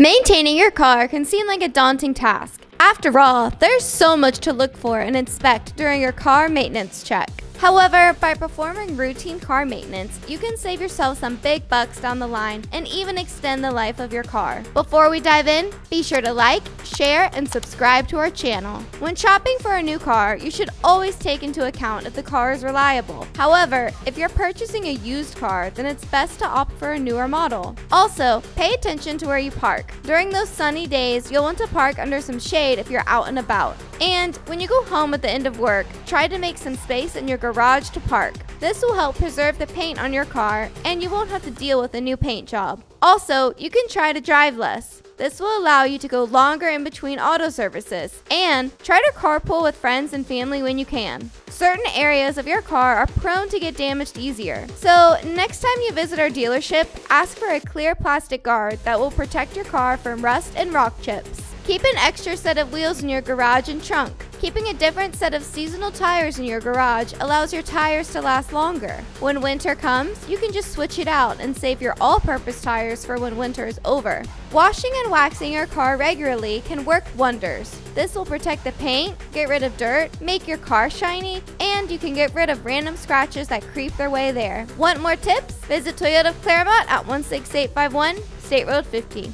Maintaining your car can seem like a daunting task. After all, there's so much to look for and inspect during your car maintenance check. However, by performing routine car maintenance, you can save yourself some big bucks down the line and even extend the life of your car. Before we dive in, be sure to like, share, and subscribe to our channel. When shopping for a new car, you should always take into account if the car is reliable. However, if you're purchasing a used car, then it's best to opt for a newer model. Also, pay attention to where you park. During those sunny days, you'll want to park under some shade if you're out and about. And when you go home at the end of work, try to make some space in your garage to park. This will help preserve the paint on your car, and you won't have to deal with a new paint job. Also, you can try to drive less. This will allow you to go longer in between auto services, and try to carpool with friends and family when you can. Certain areas of your car are prone to get damaged easier. So next time you visit our dealership, ask for a clear plastic guard that will protect your car from rust and rock chips. Keep an extra set of wheels in your garage and trunk. Keeping a different set of seasonal tires in your garage allows your tires to last longer. When winter comes, you can just switch it out and save your all-purpose tires for when winter is over. Washing and waxing your car regularly can work wonders. This will protect the paint, get rid of dirt, make your car shiny, and you can get rid of random scratches that creep their way there. Want more tips? Visit Toyota of Claremont at 16851 State Road 50.